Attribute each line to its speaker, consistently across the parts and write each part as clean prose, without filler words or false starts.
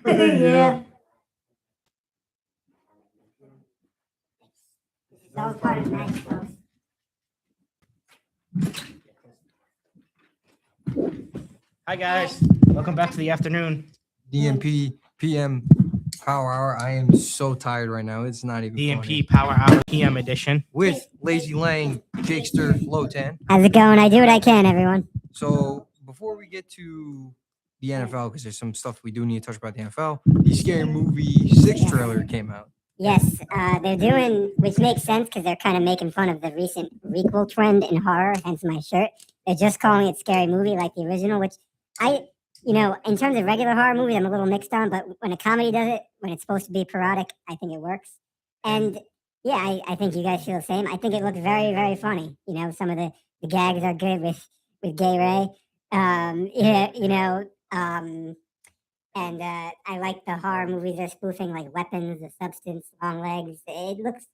Speaker 1: Yeah. That was part of the magic house.
Speaker 2: Hi guys, welcome back to the afternoon.
Speaker 3: DMP PM Power Hour. I am so tired right now. It's not even
Speaker 2: DMP
Speaker 3: funny.
Speaker 2: Power Hour PM edition.
Speaker 3: With Lazy Lang, Jakester, Lotan.
Speaker 1: How's it going? I do what I can, everyone.
Speaker 3: So before we get to the NFL, because there's some stuff we do need to touch about the NFL, the Scary Movie 6 trailer came out.
Speaker 1: Yes, they're doing, which makes sense because they're kind of making fun of the recent requel trend in horror, hence my shirt. They're just calling it Scary Movie like the original, which in terms of regular horror movies, I'm a little mixed on, but when a comedy does it, when it's supposed to be parodic, I think it works. And yeah, I think you guys feel the same. I think it looks very, very funny. You know, some of the gags are good with Gay Ray. And I like the horror movies they're spoofing, like Weapons, The Substance, Long Legs. It looks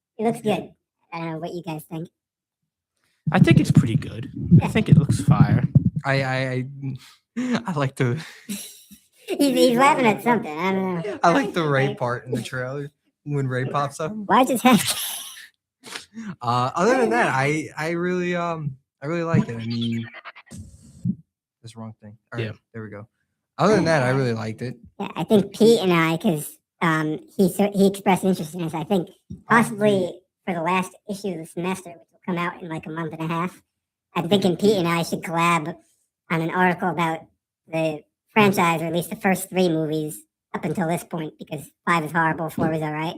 Speaker 1: good. I don't know what you guys think.
Speaker 2: I think it's pretty good. I think it looks fire.
Speaker 3: I like the
Speaker 1: He's laughing at something. I don't know.
Speaker 3: I like the Ray part in the trailer when Ray pops up.
Speaker 1: Why just have?
Speaker 3: Other than that, I really like it. I mean, this wrong thing. All right, there we go. Other than that, I really liked it.
Speaker 1: Yeah, I think Pete and I, because he expressed interest in this. I think possibly for the last issue of the semester, which will come out in like a month and a half. I'm thinking Pete and I should collab on an article about the franchise, or at least the first 3 movies up until this point, because 5 is horrible, 4 was all right.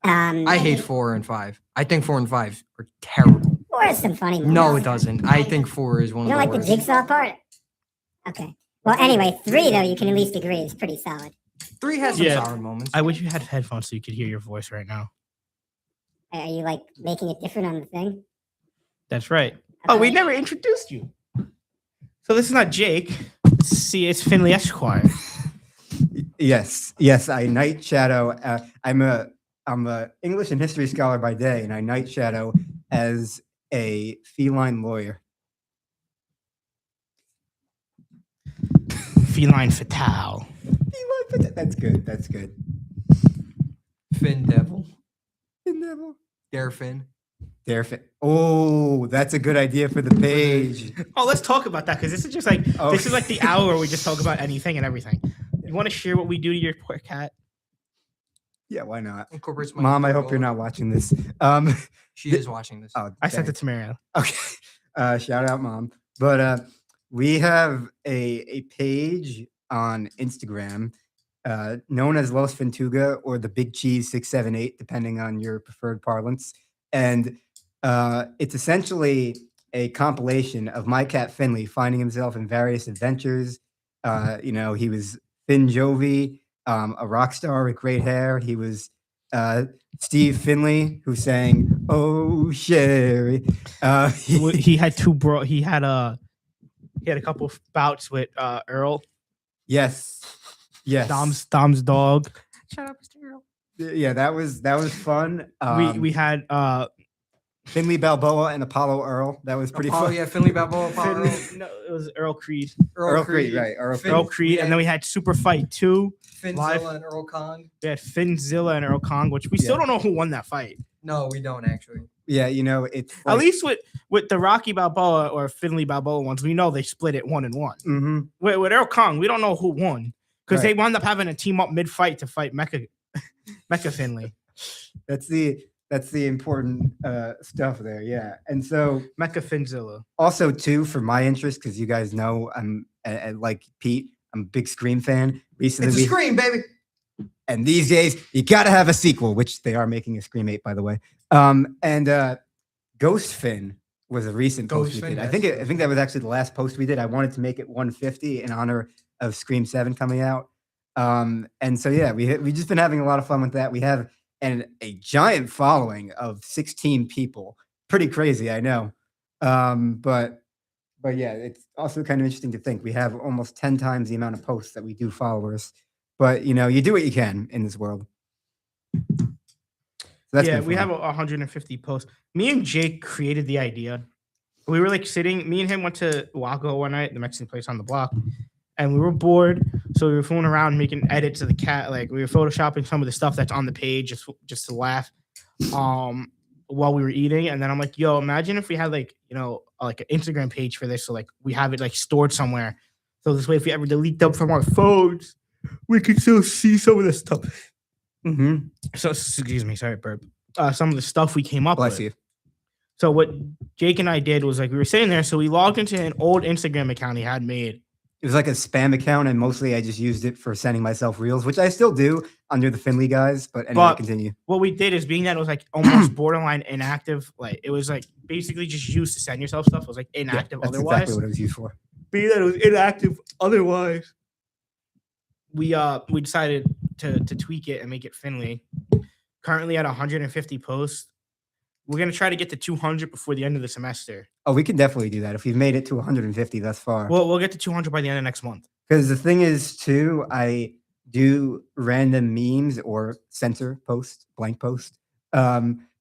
Speaker 3: I hate 4 and 5. I think 4 and 5 are terrible.
Speaker 1: 4 is some funny movies.
Speaker 3: No, it doesn't. I think 4 is one of the
Speaker 1: like
Speaker 3: worst.
Speaker 1: The Jigsaw part? Okay. Well, anyway, 3, though, you can at least agree is pretty solid.
Speaker 3: 3 has some solid moments.
Speaker 2: I wish you had headphones so you could hear your voice right now.
Speaker 1: Are you, like, making it different on the thing?
Speaker 2: That's right. Oh, we never introduced you. So this is not Jake. It's Finley Esquire.
Speaker 4: Yes, I night shadow. I'm a English and history scholar by day, and I night shadow as a feline lawyer.
Speaker 2: Feline fatale.
Speaker 4: That's good. That's good.
Speaker 3: Fin Devil.
Speaker 4: Fin Devil.
Speaker 3: Dare Fin.
Speaker 4: Dare Fin. Oh, that's a good idea for the page.
Speaker 2: Oh, let's talk about that, because this is just like this is like the hour where we just talk about anything and everything. You want to share what we do to your poor cat?
Speaker 4: Yeah, why not?
Speaker 3: Incorporates my
Speaker 4: Mom, I hope you're not watching this.
Speaker 3: She is watching this.
Speaker 4: Oh,
Speaker 2: I sent it to Marielle.
Speaker 4: Okay. Shout out, Mom. But we have a page on Instagram known as Los Fintuga, or the Big Cheese 678, depending on your preferred parlance. And it's essentially a compilation of my cat Finley finding himself in various adventures. He was Finn Jovi, a rock star with great hair. He was Steve Finley, who sang "Oh Sherry."
Speaker 2: He had He had a couple of bouts with Earl.
Speaker 4: Yes.
Speaker 2: Dom's dog. Shut up, Mr. Earl.
Speaker 4: Yeah, that was fun.
Speaker 2: We had
Speaker 4: Finley Balboa and Apollo Earl. That was pretty fun.
Speaker 3: Yeah, Finley Balboa. Apollo.
Speaker 2: No, it was Earl Creed.
Speaker 4: Earl Creed, right?
Speaker 2: Earl Creed, and then we had Super Fight 2.
Speaker 3: Finzilla and Earl Kong.
Speaker 2: We had Finzilla and Earl Kong, which we still don't know who won that fight.
Speaker 3: No, we don't actually.
Speaker 4: Yeah, it's
Speaker 2: at least with the Rocky Balboa or Finley Balboa ones, we know they split it 1-1.
Speaker 4: Mm-hmm.
Speaker 2: With Earl Kong, we don't know who won, because they wound up having to team up mid-fight to fight Mecha Finley.
Speaker 4: That's the important stuff there, yeah. And so
Speaker 2: Mecha Finzilla.
Speaker 4: Also, too, for my interest, because you guys know I'm like Pete, I'm a big Scream fan. Recently,
Speaker 3: it's a Scream, baby.
Speaker 4: And these days, you got to have a sequel, which they are making a Scream 8, by the way. And Ghost Fin was a recent post we did. I think that was actually the last post we did. I wanted to make it 150 in honor of Scream 7 coming out. And so, yeah, we've just been having a lot of fun with that. We have a giant following of 16 people. Pretty crazy, I know. But yeah, it's also kind of interesting to think we have almost 10 times the amount of posts that we do followers. But, you do what you can in this world. So
Speaker 2: we have 150 posts. Me and Jake created the idea. We were like sitting, me and him went to Waco one night, the Mexican place on the block. and we were bored, so we were fooling around making edits of the cat. Like we were photoshopping some of the stuff that's on the page just to laugh, while we were eating. And then I'm like, yo, imagine if we had like like an Instagram page for this, so like we have it like stored somewhere, so this way if we ever delete them from our phones, we can still see some of the stuff.
Speaker 4: Mm-hmm.
Speaker 2: So excuse me, sorry, burp. Some of the stuff we came up
Speaker 4: Bless
Speaker 2: with.
Speaker 4: you.
Speaker 2: So what Jake and I did was like we were sitting there, so we logged into an old Instagram account he had made.
Speaker 4: It was like a spam account, and mostly I just used it for sending myself reels, which I still do under the Finley guys. But anyway,
Speaker 2: But
Speaker 4: continue.
Speaker 2: what we did is, being that it was like almost borderline inactive, like it was like basically just used to send yourself stuff. It was like inactive
Speaker 4: That's
Speaker 2: otherwise.
Speaker 4: exactly what it was used for.
Speaker 2: Being that it was inactive otherwise, we decided to tweak it and make it Finley. Currently at 150 posts. We're gonna try to get to 200 before the end of the semester.
Speaker 4: Oh, we can definitely do that if we've made it to 150 thus far.
Speaker 2: We'll get to 200 by the end of next month.
Speaker 4: Because the thing is, too, I do random memes or censor posts, blank post,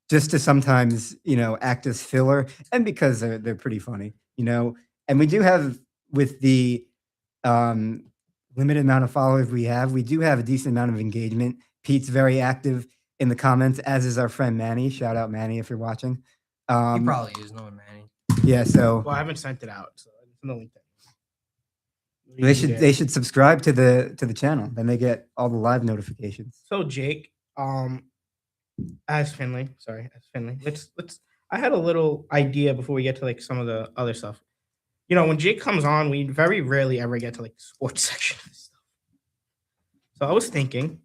Speaker 4: just to sometimes, act as filler, and because they're pretty funny, And we do have, with the limited amount of followers we do have a decent amount of engagement. Pete's very active in the comments, as is our friend Manny. Shout out Manny if you're watching.
Speaker 3: He probably is knowing Manny.
Speaker 4: Yeah, so
Speaker 2: Well, I haven't sent it out, so it's no link.
Speaker 4: they should subscribe to the channel. Then they get all the live notifications.
Speaker 2: So Jake, as Finley, let's. I had a little idea before we get to like some of the other stuff. When Jake comes on, we very rarely ever get to like the sports section of stuff. So I was thinking,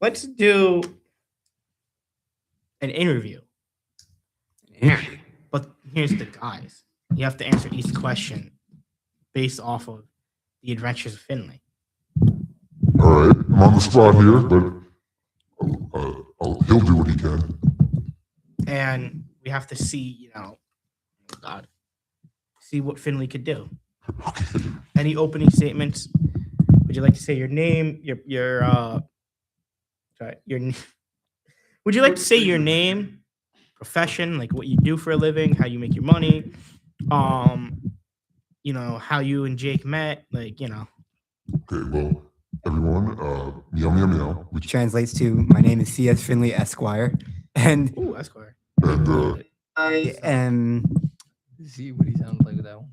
Speaker 2: let's do an interview. But here's the guys. You have to answer each question based off of the adventures of Finley.
Speaker 5: All right, I'm on the spot here, but he'll do what he can.
Speaker 2: And we have to see, see what Finley could do.
Speaker 5: Okay.
Speaker 2: Any opening statements? Would you like to say your name, would you like to say your name, profession, like what you do for a living, how you make your money, how you and Jake met,
Speaker 5: Okay, well, everyone, meow, meow, meow.
Speaker 4: Which translates to, my name is C.S. Finley, Esquire. And
Speaker 2: Ooh, Esquire.
Speaker 5: And
Speaker 4: I am...
Speaker 3: See what he sounds like with that one.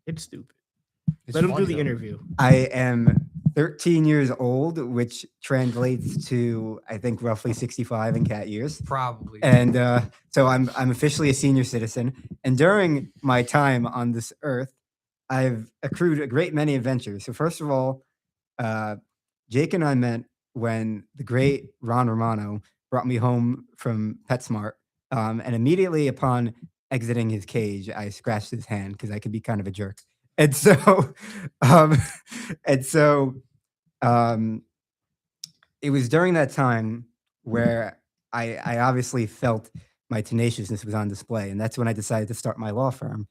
Speaker 2: It's stupid.
Speaker 3: It's
Speaker 2: Let him do
Speaker 3: funny,
Speaker 2: the
Speaker 3: though.
Speaker 2: interview.
Speaker 4: I am 13 years old, which translates to, I think, roughly 65 in cat years.
Speaker 3: Probably.
Speaker 4: And so I'm officially a senior citizen. And during my time on this earth, I've accrued a great many adventures. So first of all, Jake and I met when the great Ron Romano brought me home from PetSmart. And immediately upon exiting his cage, I scratched his hand because I could be kind of a jerk. And so, it was during that time where I obviously felt my tenaciousness was on display, and that's when I decided to start my law firm.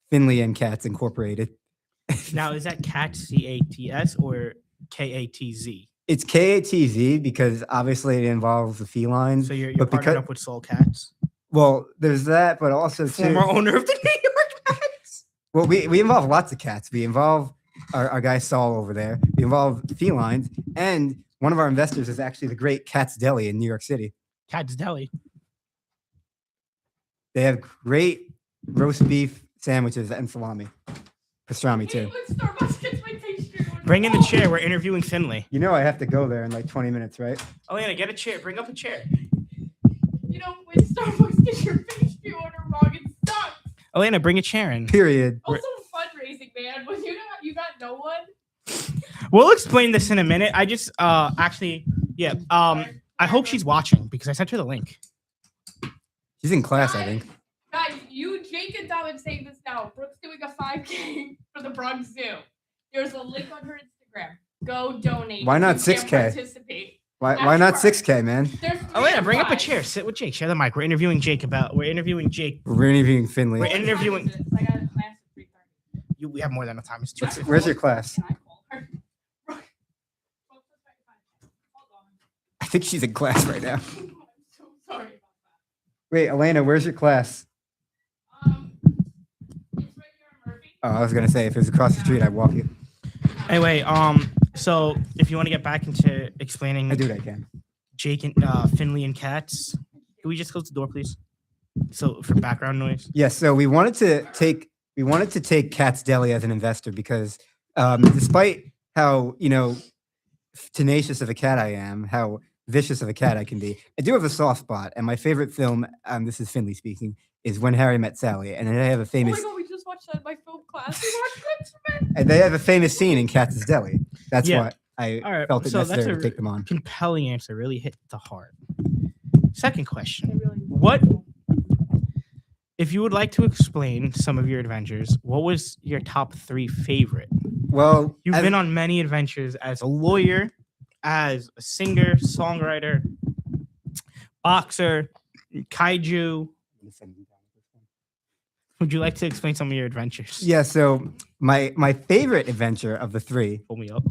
Speaker 4: Finley and Cats Incorporated.
Speaker 2: Now, is that Cats, C-A-T-S, or K-A-T-Z?
Speaker 4: It's K-A-T-Z because obviously it involves the felines.
Speaker 2: So you're
Speaker 4: but
Speaker 2: partnered up with Soul Cats,
Speaker 4: well, there's that, but also
Speaker 2: former
Speaker 4: too.
Speaker 2: owner of the New York Mets.
Speaker 4: Well, we involve lots of cats. We involve our guy Saul over there. We involve felines, and one of our investors is actually the great Cat's Deli in New York City.
Speaker 2: Cat's Deli.
Speaker 4: They have great roast beef sandwiches and salami. Pastrami too.
Speaker 2: Bring in the chair. We're interviewing Finley.
Speaker 4: You know I have to go there in like 20 minutes, right?
Speaker 2: Elena, get a chair. Bring up a chair.
Speaker 6: When Starbucks gets your pastry order wrong, it sucks.
Speaker 2: Elena, bring a chair in.
Speaker 4: Period.
Speaker 6: Also, fundraising, man. When you got no one.
Speaker 2: We'll explain this in a minute. I just I hope she's watching because I sent her the link.
Speaker 4: She's in class, I think.
Speaker 6: Guys, you, Jake, and Dom, saying this now. Brooke's doing a 5K for the Bronx Zoo. There's a link on her Instagram. Go donate.
Speaker 4: Why not
Speaker 6: You can
Speaker 4: 6K?
Speaker 6: Participate.
Speaker 4: Why not 6K, man?
Speaker 6: There's
Speaker 2: Elena, bring up a
Speaker 6: 5.
Speaker 2: chair. Sit with Jake. Share the mic. We're interviewing Jake.
Speaker 4: We're interviewing Finley.
Speaker 2: We're interviewing-
Speaker 6: I got a class at 3:30.
Speaker 2: We have more than enough time. It's too.
Speaker 4: Where's your class?
Speaker 6: Can I call her? Hold
Speaker 4: I think she's in class right now.
Speaker 6: on. I'm so sorry about that.
Speaker 4: Wait, Elena, where's your class?
Speaker 6: It's right here in Murphy.
Speaker 4: I was gonna say if it was across the street, I'd walk you.
Speaker 2: Anyway, so if you want to get back into explaining
Speaker 4: I do what I can.
Speaker 2: Jake and Finley and Cats, can we just close the door, please? So for background noise.
Speaker 4: Yes. So we wanted to take Cat's Deli as an investor because despite how tenacious of a cat I am, how vicious of a cat I can be, I do have a soft spot. And my favorite film, this is Finley speaking, is When Harry Met Sally. And they have a
Speaker 6: Oh
Speaker 4: famous
Speaker 6: my god, we just watched that in my film class. We watched X-Men.
Speaker 4: and they have a famous scene in Cat's Deli. That's
Speaker 2: Yeah.
Speaker 4: what I
Speaker 2: All right,
Speaker 4: felt it
Speaker 2: so that's
Speaker 4: necessary
Speaker 2: a
Speaker 4: to take them on.
Speaker 2: compelling answer. Really hit the heart. Second question.
Speaker 6: They really-
Speaker 2: What, if you would like to explain some of your adventures, what was your top 3 favorite?
Speaker 4: Well,
Speaker 2: You've
Speaker 4: as-
Speaker 2: been on many adventures as a lawyer, as a singer, songwriter, boxer, kaiju. Would you like to explain some of your adventures?
Speaker 4: Yeah. So my favorite adventure of the 3
Speaker 2: Pull me up.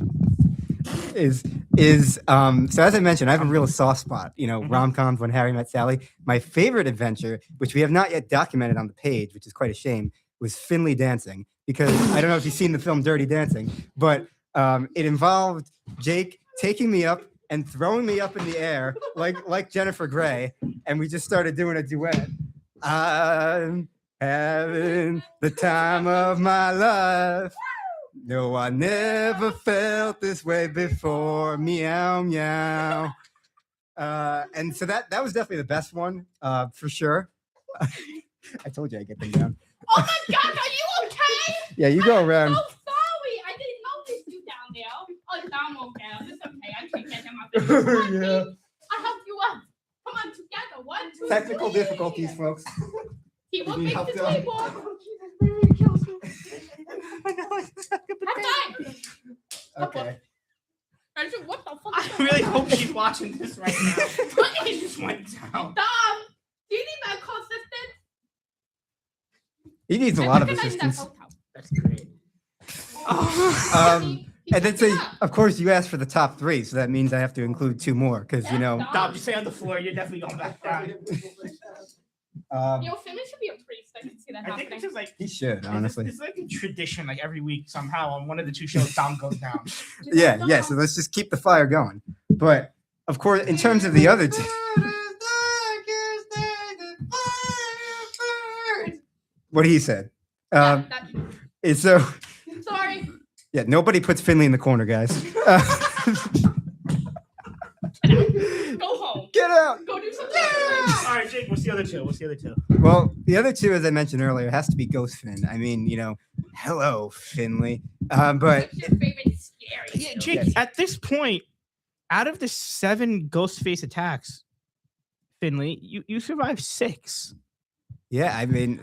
Speaker 4: is so as I mentioned, I have a real soft spot.
Speaker 2: Mhm.
Speaker 4: Rom-coms, When Harry Met Sally. My favorite adventure, which we have not yet documented on the page, which is quite a shame, was Finley dancing. Because I don't know if you've seen the film Dirty Dancing, but it involved Jake taking me up and throwing me up in the air like Jennifer Grey, and we just started doing a duet. I'm having the time of my life. No, I never felt this way before. Meow, meow. And so that was definitely the best one, for sure. I told you I'd get them down.
Speaker 6: Oh my god, are you okay?
Speaker 4: Yeah, you go around.
Speaker 6: I'm so sorry. I didn't notice you down there. Oh, I'm okay. It's okay. I can't get him up. There.
Speaker 4: Yeah.
Speaker 6: I'll help you up. Come on, together. 1, 2,
Speaker 4: Technical
Speaker 6: 3.
Speaker 4: difficulties, folks.
Speaker 6: Teamwork
Speaker 4: You need
Speaker 6: makes
Speaker 4: help,
Speaker 6: the
Speaker 4: Dylan?
Speaker 6: dream work. High five.
Speaker 4: Okay.
Speaker 6: I said, what the fuck?
Speaker 2: I really hope she's watching this right now. It just went down.
Speaker 6: Dom, do you need my consistent?
Speaker 4: He needs a lot of
Speaker 6: Recognize that
Speaker 4: assistance.
Speaker 6: photo.
Speaker 2: That's great.
Speaker 4: And then so, of course, you asked for the top 3, so that means I have to include 2 more because
Speaker 2: Stop, you stay on the floor. You're definitely going back down.
Speaker 6: Finley should be a priest. I can see that
Speaker 2: I think
Speaker 6: happening.
Speaker 2: it's just like
Speaker 4: he should honestly.
Speaker 2: It's like a tradition. Like every week, somehow on one of the 2 shows, Dom goes down.
Speaker 4: Yeah. So let's just keep the fire going. But of course, in terms of the other 2. What he said. It's so
Speaker 6: Sorry.
Speaker 4: yeah. Nobody puts Finley in the corner, guys.
Speaker 6: Go home.
Speaker 4: Get out.
Speaker 6: Go do something.
Speaker 2: All right, Jake. What's the other 2? What's the other 2?
Speaker 4: Well, the other 2, as I mentioned earlier, has to be Ghost Finn. I mean, hello, Finley. But
Speaker 6: What's your favorite scary?
Speaker 2: Yeah,
Speaker 6: film?
Speaker 2: Jake.
Speaker 4: Yes.
Speaker 2: At this point, out of the 7 Ghostface attacks, Finley, you survived 6.
Speaker 4: yeah, I mean,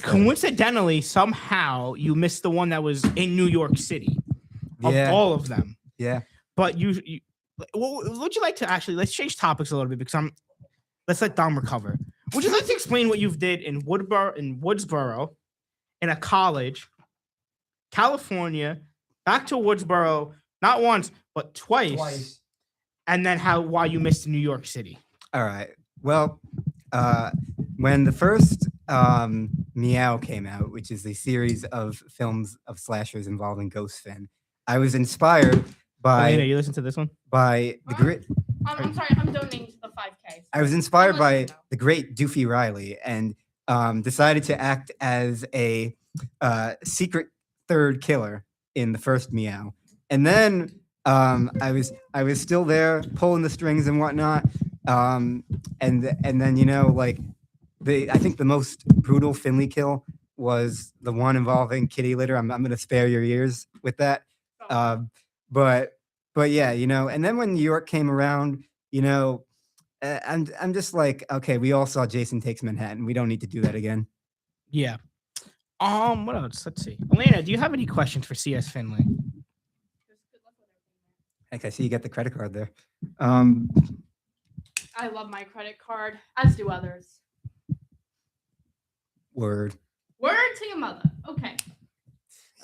Speaker 2: Coincidentally, somehow you missed the one that was in New York City. Of
Speaker 4: Yeah.
Speaker 2: all of them.
Speaker 4: Yeah.
Speaker 2: But you would you like to let's change topics a little bit because let's let Dom recover. Would you like to explain what you've did in Woodsboro, in a college, California, back to Woodsboro, not once, but twice. And then why you missed New York City.
Speaker 4: All right. Well, when the first Meow came out, which is a series of films of slashers involving Ghost Finn, I was inspired
Speaker 2: Elena,
Speaker 4: by
Speaker 2: you listen to this one?
Speaker 4: the great.
Speaker 6: I'm sorry. I'm donating to the 5K.
Speaker 4: I was inspired
Speaker 6: I'm
Speaker 4: by
Speaker 6: listening now.
Speaker 4: the great Doofy Riley and decided to act as a secret third killer in the first Meow. And then I was still there pulling the strings and whatnot. And then I think the most brutal Finley kill was the one involving kitty litter. I'm gonna spare your ears with that. But yeah, and then when New York came around, I'm just like, okay, we all saw Jason Takes Manhattan. We don't need to do that again.
Speaker 2: Yeah. What else? Let's see. Elena, do you have any questions for CS Finley?
Speaker 4: Heck, I see you got the credit card there.
Speaker 6: I love my credit card, as do others.
Speaker 4: Word.
Speaker 6: Word to your mother. Okay.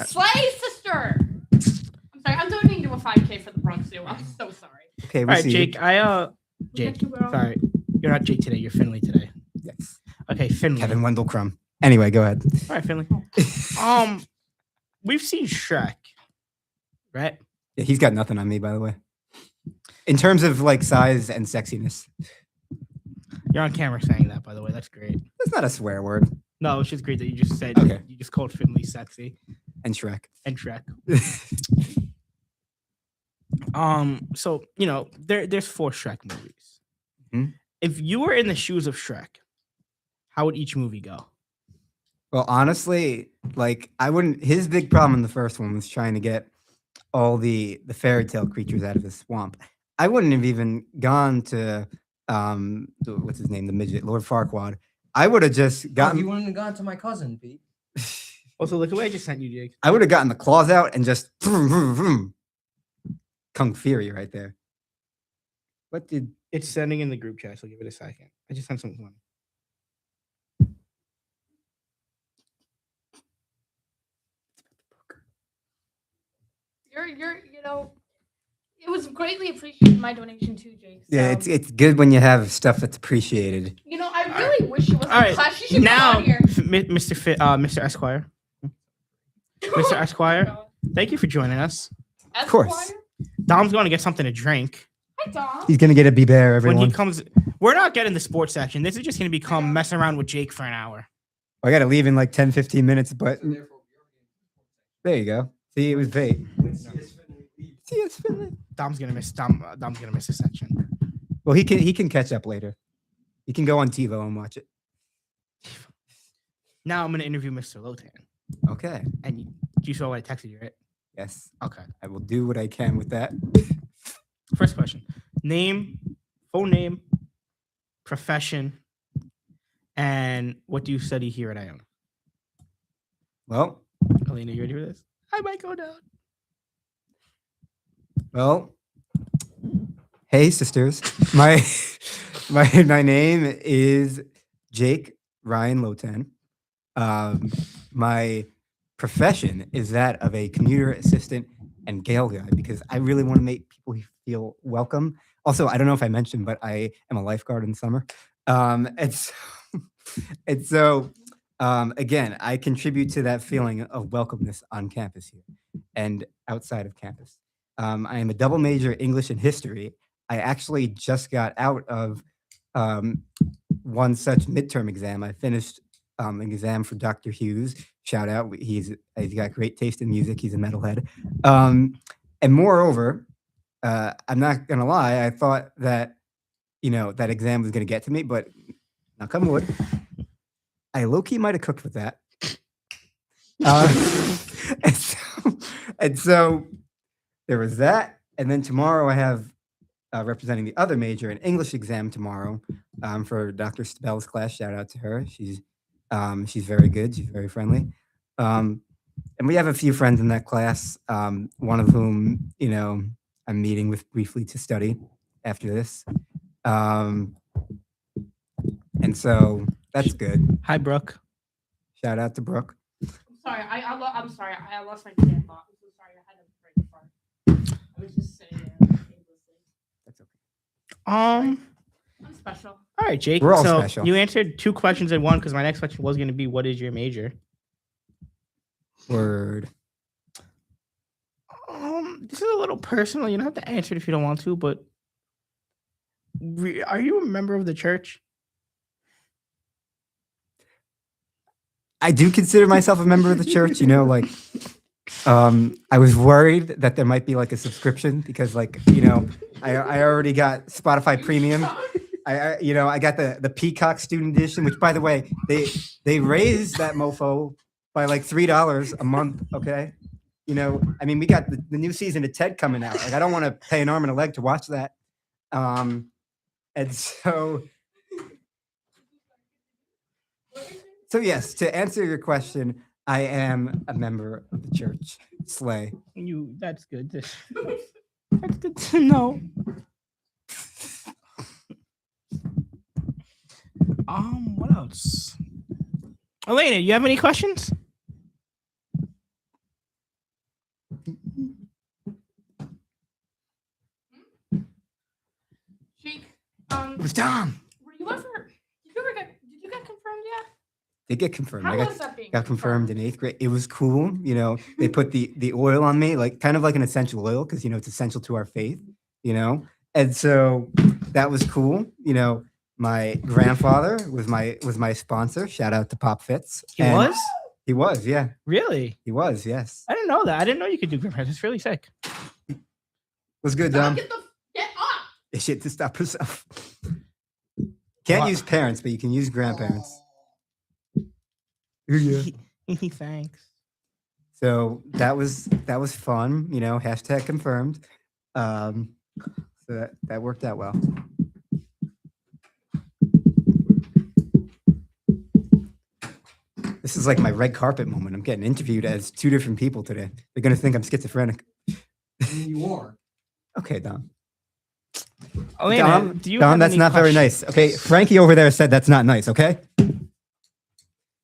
Speaker 6: Slay sister. I'm sorry. I'm donating to a 5K for the Bronx Zoo. I'm so sorry.
Speaker 4: Okay,
Speaker 2: All
Speaker 4: we'll
Speaker 2: right,
Speaker 4: see.
Speaker 2: Jake. Jake.
Speaker 6: Get you, bro.
Speaker 2: Sorry, you're not Jake today. You're Finley today.
Speaker 4: Yes.
Speaker 2: Okay, Finley.
Speaker 4: Kevin Wendell Crumb. Anyway, go ahead.
Speaker 2: All right, Finley. we've seen Shrek, right?
Speaker 4: Yeah, he's got nothing on me, by the way. In terms of like size and sexiness,
Speaker 2: You're on camera saying that, by the way. That's great.
Speaker 4: that's not a swear word.
Speaker 2: No, it's just great that you just said
Speaker 4: Okay.
Speaker 2: you just called Finley sexy
Speaker 4: And Shrek.
Speaker 2: and Shrek. So there's 4 Shrek movies.
Speaker 4: Mhm.
Speaker 2: If you were in the shoes of Shrek, how would each movie go?
Speaker 4: Well, honestly, like I wouldn't. His big problem in the first one was trying to get all the fairy tale creatures out of the swamp. I wouldn't have even gone to what's his name, the midget, Lord Farquaad. I would have just
Speaker 3: Oh, you
Speaker 4: gotten.
Speaker 3: wouldn't have gone to my cousin, Pete.
Speaker 2: Also, look at what I just sent you, Jake.
Speaker 4: I would have gotten the claws out and just vroom, vroom, vroom. Kung Fury right there. What did?
Speaker 2: It's sending in the group chat, so give it a second. I just sent something funny.
Speaker 6: It was greatly appreciated my donation too, Jake.
Speaker 4: Yeah,
Speaker 6: so,
Speaker 4: it's good when you have stuff that's appreciated.
Speaker 6: I really wish it was
Speaker 2: All right,
Speaker 6: class. You should
Speaker 2: now,
Speaker 6: come on here.
Speaker 2: Mr. Esquire. Mr. Esquire, thank you for joining us.
Speaker 6: Of
Speaker 4: course.
Speaker 2: Dom's going to get something to drink.
Speaker 6: Hi, Dom.
Speaker 4: He's gonna get a Be Bear,
Speaker 2: When
Speaker 4: everyone.
Speaker 2: he comes, we're not getting the sports section. This is just going to become messing around with Jake for an hour.
Speaker 4: I gotta leave in like 10, 15 minutes, but there you go. See, it was bait. See, it's Finley.
Speaker 2: Dom's gonna miss a section.
Speaker 4: Well, he can catch up later. He can go on TiVo and watch it.
Speaker 2: Now I'm gonna interview Mr. Lotan.
Speaker 4: Okay.
Speaker 2: And you saw what I texted you, right?
Speaker 4: Yes.
Speaker 2: Okay.
Speaker 4: I will do what I can with that.
Speaker 2: First question: name, full name, profession, and what do you study here at Iona?
Speaker 4: Well,
Speaker 2: Elena, you ready for this? I might go down.
Speaker 4: well. Hey, sisters. My name is Jake Ryan Lotan. My profession is that of a commuter assistant and Gale guy because I really want to make people feel welcome. Also, I don't know if I mentioned, but I am a lifeguard in the summer. And so again, I contribute to that feeling of welcomeness on campus here and outside of campus. I am a double major English and history. I actually just got out of one such midterm exam. I finished an exam for Dr. Hughes. Shout out. He's got great taste in music. He's a metalhead. And moreover, I'm not going to lie. I thought that, that exam was going to get to me, but knock on wood, I low-key might have cooked with that. And so there was that. And then tomorrow I have representing the other major, an English exam tomorrow for Dr. Stabell's class. Shout out to her. She's very good. She's very friendly. And we have a few friends in that class, one of whom, I'm meeting with briefly to study after this. And so that's good.
Speaker 2: Hi, Brooke.
Speaker 4: Shout out to Brooke.
Speaker 6: I'm sorry. I lost my train of thought. I'm so sorry. I had a brain fart. I was just sitting there aimlessly.
Speaker 4: That's okay.
Speaker 6: I'm special.
Speaker 2: All right, Jake.
Speaker 4: We're all
Speaker 2: so
Speaker 4: special.
Speaker 2: you answered 2 questions in one because my next question was going to be, what is your major?
Speaker 4: Word.
Speaker 2: This is a little personal. You don't have to answer it if you don't want to, but are you a member of the church?
Speaker 4: I do consider myself a member of the church, I was worried that there might be like a subscription because I already got Spotify Premium. I got the Peacock Student Edition, which by the way, they raised that mofo by like $3 a month. Okay. We got the new season of Ted coming out. Like I don't want to pay an arm and a leg to watch that. And so yes, to answer your question, I am a member of the church. Slay.
Speaker 2: That's good. That's good to know. What else? Elena, you have any questions?
Speaker 6: Jake,
Speaker 4: It was Tom.
Speaker 6: did you get confirmed yet?
Speaker 4: Did get confirmed.
Speaker 6: How
Speaker 4: I
Speaker 6: was that being
Speaker 4: got confirmed in 8th grade. It was cool. You know, they put the oil on me, like kind of like an essential oil, because you know it's essential to our faith. You know, and so that was cool. You know, my grandfather was my sponsor. Shout out to Pop Fitz.
Speaker 2: He
Speaker 4: And
Speaker 2: was?
Speaker 4: He was, yeah.
Speaker 2: Really?
Speaker 4: He was, yes.
Speaker 2: I didn't know that. I didn't know you could do grandparents. It's really sick.
Speaker 4: Was good,
Speaker 6: Dom,
Speaker 4: Dom.
Speaker 6: get up.
Speaker 4: Shit to stop herself. Can't
Speaker 2: What?
Speaker 4: use parents, but you can use grandparents. Yeah.
Speaker 2: Thanks.
Speaker 4: So that was fun, you know, hashtag confirmed. So that worked out well. This is like my red carpet moment. I'm getting interviewed as 2 different people today. They're gonna think I'm schizophrenic.
Speaker 3: You are.
Speaker 4: Okay, Dom.
Speaker 2: Elena,
Speaker 4: Dom,
Speaker 2: do you
Speaker 4: Dom,
Speaker 2: have
Speaker 4: that's
Speaker 2: any
Speaker 4: not very
Speaker 2: questions?
Speaker 4: nice. Okay, Frankie over there said that's not nice. Okay,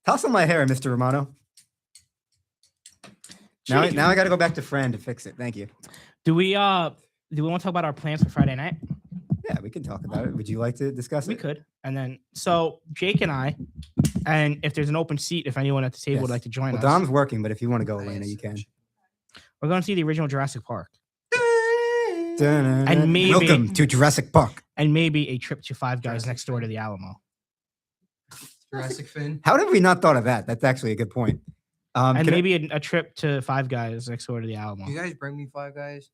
Speaker 4: toss on my hair, Mr. Romano. Now I got to go back to Fran to fix it. Thank you.
Speaker 2: Do we want to talk about our plans for Friday night?
Speaker 4: Yeah, we can talk about it. Would you like to discuss
Speaker 2: We
Speaker 4: it?
Speaker 2: could. And then so Jake and I, and if there's an open seat, if anyone at the table would
Speaker 4: Yes.
Speaker 2: like to join
Speaker 4: Well,
Speaker 2: us,
Speaker 4: Dom's working, but if you want to go, Elena, you can.
Speaker 2: we're going to see the original Jurassic Park.
Speaker 4: And
Speaker 2: maybe-
Speaker 4: welcome to Jurassic Park.
Speaker 2: And maybe a trip to Five Guys next door to the Alamo.
Speaker 3: Jurassic Finn.
Speaker 4: How did we not thought of that? That's actually a good point.
Speaker 2: And
Speaker 4: can I-
Speaker 2: maybe a trip to Five Guys next door to the Alamo.
Speaker 3: You guys bring me 5 guys.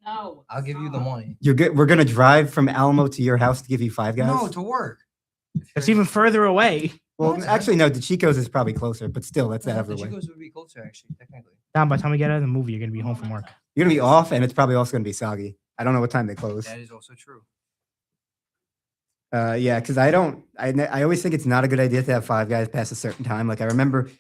Speaker 6: No.
Speaker 3: I'll give you the money.
Speaker 4: you're good. We're gonna drive from Alamo to your house to give you 5 guys.
Speaker 3: No, to work.
Speaker 2: It's even further away.
Speaker 4: Well,
Speaker 3: What?
Speaker 4: actually, no. The Chico's is probably closer, but still, that's out of the
Speaker 3: The
Speaker 4: way.
Speaker 3: Chicos would be closer, actually, technically.
Speaker 2: Down by the time we get out of the movie, you're going to be home from work.
Speaker 4: You're gonna be off, and it's probably also gonna be soggy. I don't know what time they close.
Speaker 3: That is also true.
Speaker 4: Yeah, because I always think it's not a good idea to have 5 guys past a certain time. Like I remember,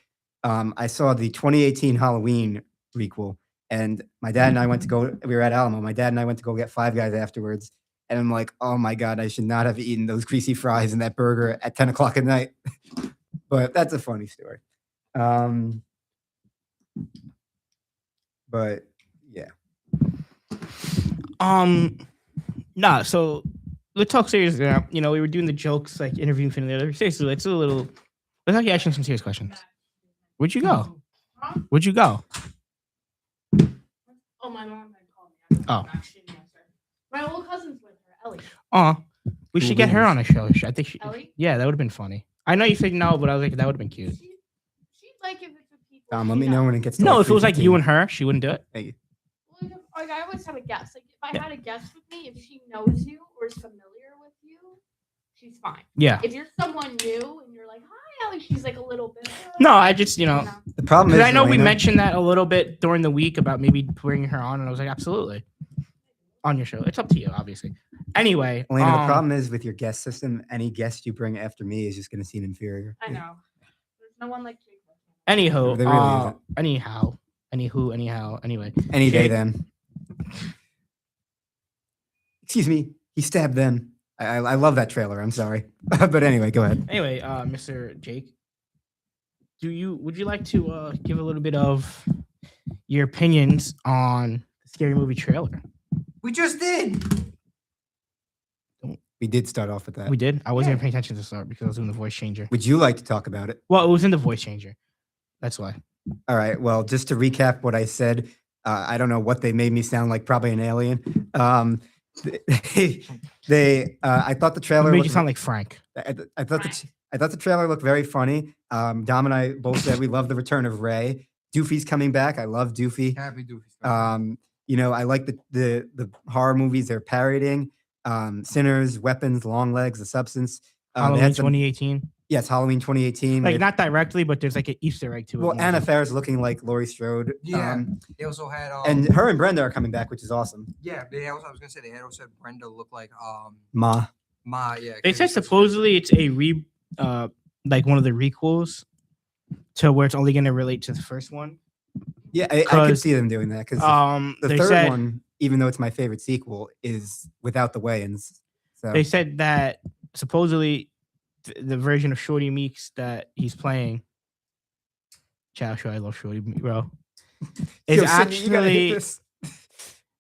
Speaker 4: I saw the 2018 Halloween requel, and my dad and I went to go. We were at Alamo. My dad and I went to go get 5 guys afterwards, and I'm like, oh my god, I should not have eaten those greasy fries and that burger at 10 o'clock at night. But that's a funny story. But yeah,
Speaker 2: Nah, so let's talk seriously now. You know, we were doing the jokes, like interviewing Finley. Seriously, let's do a little. Let's actually ask you some serious questions. Where'd you go?
Speaker 6: Huh?
Speaker 2: Where'd you go?
Speaker 6: Oh, my mom had called me.
Speaker 2: Oh.
Speaker 6: She didn't answer. My little cousin's with her, Ellie.
Speaker 2: We
Speaker 4: Who
Speaker 2: should get her
Speaker 4: wins?
Speaker 2: on a show. I think she.
Speaker 6: Ellie?
Speaker 2: Yeah, that would have been funny. I know you said no, but I was like, that would have been cute.
Speaker 6: She'd like if it's with people.
Speaker 4: Tom,
Speaker 6: she
Speaker 4: let me know
Speaker 6: knows.
Speaker 4: when it gets. To
Speaker 2: No,
Speaker 4: like
Speaker 2: if it was like you
Speaker 4: 3:15.
Speaker 2: and her, she wouldn't do it.
Speaker 4: Thank you.
Speaker 6: Like, I always have a guess. Like, if I had a guest with me, if she knows you or is familiar with you, she's fine.
Speaker 2: Yeah.
Speaker 6: If you're someone new and you're like, hi, Ellie, she's like a little bit.
Speaker 2: No, I just, you know,
Speaker 4: The problem is,
Speaker 2: because I know we
Speaker 4: Elena,
Speaker 2: mentioned that a little bit during the week about maybe bringing her on, and I was like, absolutely, on your show. It's up to you, obviously. Anyway,
Speaker 4: Elena, the problem is with your guest system. Any guest you bring after me is just going to seem inferior.
Speaker 6: I know. There's no one like Jake.
Speaker 2: Anywho,
Speaker 4: There really isn't.
Speaker 2: anyhow, anyway.
Speaker 4: Any day
Speaker 2: Jake-
Speaker 4: then. Excuse me. He stabbed them. I love that trailer. I'm sorry. But anyway, go ahead.
Speaker 2: Anyway, Mr. Jake, would you like to give a little bit of your opinions on the Scary Movie trailer?
Speaker 3: We just did.
Speaker 4: We did start off with that.
Speaker 2: We did. I wasn't even paying attention to the start because I was doing the voice changer.
Speaker 4: Would you like to talk about it?
Speaker 2: Well, it was in the voice changer. That's why.
Speaker 4: All right. Well, just to recap what I said, I don't know what they made me sound like. Probably an alien. I thought the
Speaker 2: It
Speaker 4: trailer
Speaker 2: made you
Speaker 4: looked-
Speaker 2: sound like Frank.
Speaker 4: I thought the trailer looked very funny. Dom and I both said we love the return of Ray. Doofy's coming back. I love Doofy.
Speaker 3: Happy Doofy.
Speaker 4: You know, I like the horror movies they're parodying. Sinners, Weapons, Long Legs, The Substance. They
Speaker 2: Halloween
Speaker 4: had some-
Speaker 2: 2018.
Speaker 4: yes, Halloween 2018.
Speaker 2: Like
Speaker 4: with-
Speaker 2: not directly, but there's like an Easter egg to it.
Speaker 4: well,
Speaker 2: more
Speaker 4: Anna
Speaker 2: so.
Speaker 4: Faris looking like Laurie Strode.
Speaker 3: Yeah. They also had
Speaker 4: And her and Brenda are coming back, which is awesome.
Speaker 3: yeah, they also, I was gonna say they had also had Brenda look like
Speaker 4: Ma.
Speaker 3: Ma, yeah.
Speaker 2: They
Speaker 3: 'cause
Speaker 2: said
Speaker 3: it's just-
Speaker 2: supposedly it's a like one of the requels to where it's only going to relate to the first one.
Speaker 4: Yeah, I could
Speaker 2: 'Cause,
Speaker 4: see them doing that because the
Speaker 2: They
Speaker 4: third
Speaker 2: said
Speaker 4: one, even though it's my favorite sequel, is without the Wayans. So
Speaker 2: they said that supposedly the version of Shorty Meeks that he's playing. Ciao, I love Shorty,
Speaker 4: Yo,
Speaker 2: bro. Is
Speaker 4: Sydney, you gotta hit
Speaker 2: actually
Speaker 4: this.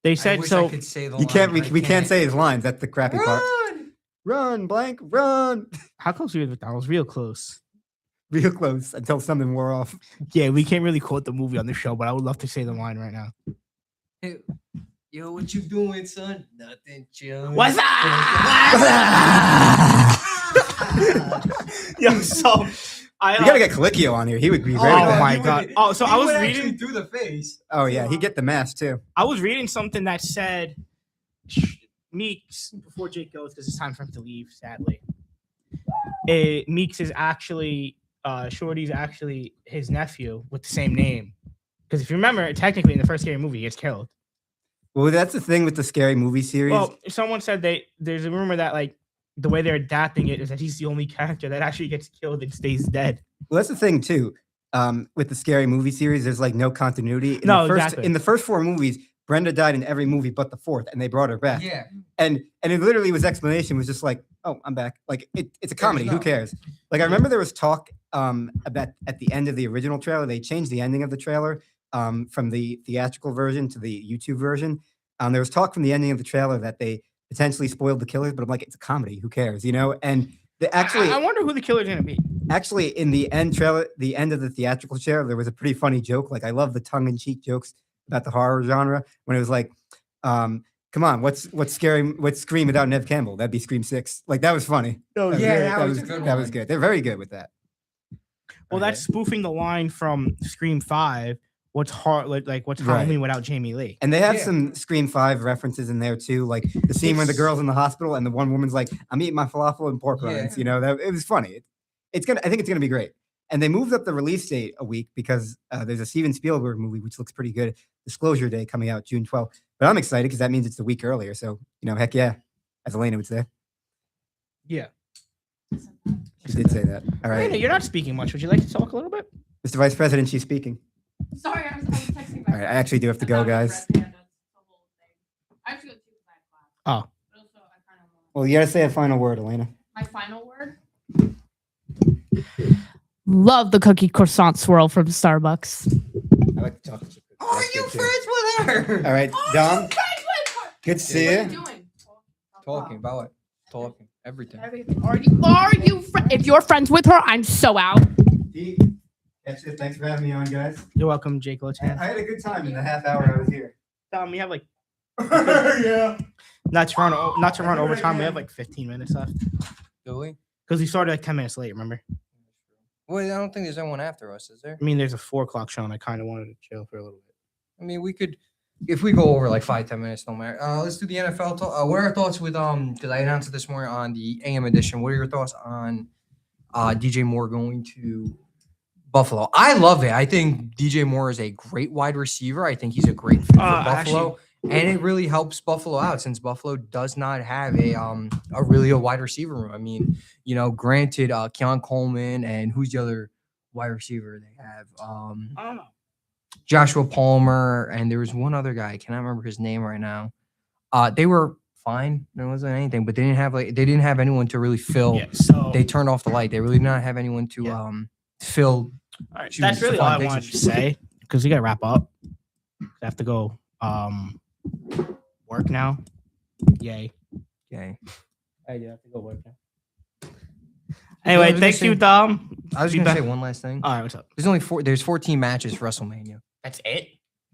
Speaker 2: they
Speaker 3: I
Speaker 2: said
Speaker 3: wish
Speaker 2: so.
Speaker 3: I could say the
Speaker 4: You can't.
Speaker 3: line, but
Speaker 4: We
Speaker 3: I
Speaker 4: can't say his lines. That's the crappy part.
Speaker 3: Run!
Speaker 4: Run, blank, run.
Speaker 2: How close are you with McDonald's? Real close.
Speaker 4: real close until something wore off.
Speaker 2: Yeah, we can't really quote the movie on the show, but I would love to say the line right now.
Speaker 3: Hey, yo, what you doing, son? Nothing, chill.
Speaker 2: What's up? Yo, so I
Speaker 4: You gotta get Calicchio on here. He would be very
Speaker 2: Oh
Speaker 4: bad.
Speaker 2: my God. Oh, so I was reading
Speaker 3: through the face.
Speaker 4: Oh yeah, he'd get the mask too.
Speaker 2: I was reading something that said Meeks before Jake goes because it's time for him to leave. Sadly, Meeks is actually Shorty's actually his nephew with the same name. Because if you remember, technically in the first scary movie, he gets killed.
Speaker 4: Well, that's the thing with the scary movie series.
Speaker 2: Well, someone said there's a rumor that like the way they're adapting it is that he's the only character that actually gets killed and stays dead.
Speaker 4: Well, that's the thing too. With the scary movie series, there's like no continuity.
Speaker 2: Exactly.
Speaker 4: In the first 4 movies, Brenda died in every movie but the 4th, and they brought her back.
Speaker 3: Yeah.
Speaker 4: And it literally was explanation was just like, oh, I'm back. Like it's a comedy. Who cares? Like I remember there was talk about at the end of the original trailer, they changed the ending of the trailer from the theatrical version to the YouTube version. There was talk from the ending of the trailer that they potentially spoiled the killers, but I'm like, it's a comedy. Who cares? You know? And
Speaker 2: I wonder who the killer's gonna be.
Speaker 4: Actually, in the end trailer, the end of the theatrical trailer, there was a pretty funny joke. Like I love the tongue-in-cheek jokes about the horror genre when it was like, come on, what's Scream without Nev Campbell? That'd be Scream 6. Like that was funny.
Speaker 2: Oh,
Speaker 4: That was good. They're very good with that.
Speaker 2: Well, that's spoofing the line from Scream 5. What's hard like what's
Speaker 4: Right.
Speaker 2: Halloween without Jamie Lee?
Speaker 4: And they have
Speaker 3: Yeah.
Speaker 4: some Scream 5 references in there too, like the scene where the girl's in the hospital and the one woman's like, "I'm eating my falafel and pork rinds."
Speaker 3: Yeah.
Speaker 4: You know, that it was funny. I think it's gonna be great. And they moved up the release date a week because there's a Steven Spielberg movie which looks pretty good, Disclosure Day, coming out June 12th. But I'm excited because that means it's a week earlier. So heck yeah, as Elena would say.
Speaker 2: Yeah.
Speaker 4: She did say that. All right,
Speaker 2: Elena, you're not speaking much. Would you like to talk a little bit?
Speaker 4: Mr. Vice President, she's speaking.
Speaker 6: Sorry, I was texting.
Speaker 4: All right, I actually do have to go, guys.
Speaker 6: I have to go too because I have class.
Speaker 2: Oh.
Speaker 6: But also, I kind of want
Speaker 4: Well, you gotta say a final word, Elena.
Speaker 6: my final word.
Speaker 7: Love the cookie croissant swirl from Starbucks.
Speaker 4: I like the chocolate chip.
Speaker 3: Are
Speaker 4: That's
Speaker 3: you
Speaker 4: good, too.
Speaker 3: friends with her?
Speaker 4: All right, Dom. Good to see
Speaker 6: What are
Speaker 4: you.
Speaker 6: you doing?
Speaker 3: Talking about what? Talking. Everything.
Speaker 7: Are you if you're friends with her, I'm so out.
Speaker 4: That's it. Thanks for having me on, guys.
Speaker 2: You're welcome, Jake Lotan.
Speaker 4: I had a good time in the half hour I was here.
Speaker 2: We have like
Speaker 4: Yeah.
Speaker 2: not to run overtime. We have like 15 minutes left
Speaker 3: Do we?
Speaker 2: because we started like 10 minutes late. Remember?
Speaker 3: Well, I don't think there's anyone after us, is there?
Speaker 2: I mean, there's a 4 o'clock show, and I kind of wanted to chill for a little bit.
Speaker 3: I mean, we could, if we go over like 5-10 minutes, no matter. Let's do the NFL talk. What are your thoughts with Because I announced it this morning on the AM edition. What are your thoughts on DJ Moore going to Buffalo? I love it. I think DJ Moore is a great wide receiver. I think he's a great fit for Buffalo, and it really helps Buffalo out since Buffalo does not have a really wide receiver room. I mean, granted, Keon Coleman and who's the other wide receiver they have?
Speaker 2: I don't know.
Speaker 3: Joshua Palmer, and there was one other guy. I cannot remember his name right now. They were fine. There wasn't anything, but they didn't have anyone to really fill.
Speaker 2: Yeah, so
Speaker 3: They turned off the light. They really did not have anyone to fill.
Speaker 2: all right,
Speaker 3: choose
Speaker 2: that's really all I
Speaker 3: Stephon
Speaker 2: wanted
Speaker 3: Diggs'
Speaker 2: to say because we gotta wrap up. I have to go work now. Yay.
Speaker 3: Okay.
Speaker 2: I do have to go work now. Anyway, thank you, Dom.
Speaker 3: I was
Speaker 2: Be
Speaker 3: gonna
Speaker 2: back.
Speaker 3: say one last thing.
Speaker 2: All right, what's up?
Speaker 3: There's only there's 14 matches for WrestleMania.
Speaker 2: That's it.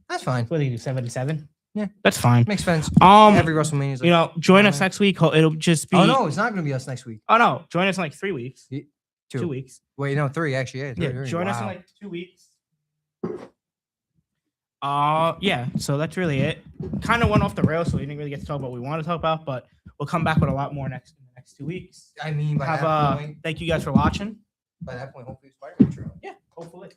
Speaker 3: That's fine.
Speaker 2: What do you do? 77?
Speaker 3: Yeah.
Speaker 2: That's fine.
Speaker 3: Makes sense.
Speaker 2: Um,
Speaker 3: Every WrestleMania is
Speaker 2: join us
Speaker 3: alright.
Speaker 2: next week. It'll just be.
Speaker 3: Oh no, it's not gonna be us next week.
Speaker 2: Oh no, join us in like 3 weeks.
Speaker 3: Ye-
Speaker 2: 2 weeks.
Speaker 3: Wait, no, 3 actually. Yeah,
Speaker 2: Yeah,
Speaker 3: three.
Speaker 2: join us in
Speaker 3: Wow.
Speaker 2: like 2 weeks. Yeah, so that's really it. Kind of went off the rails, so we didn't really get to talk about what we want to talk about, but we'll come back with a lot more in the next 2 weeks.
Speaker 3: I mean, by
Speaker 2: Have
Speaker 3: that point,
Speaker 2: thank you guys for watching.
Speaker 3: hopefully Spider-Man trailer.
Speaker 2: Yeah, hopefully.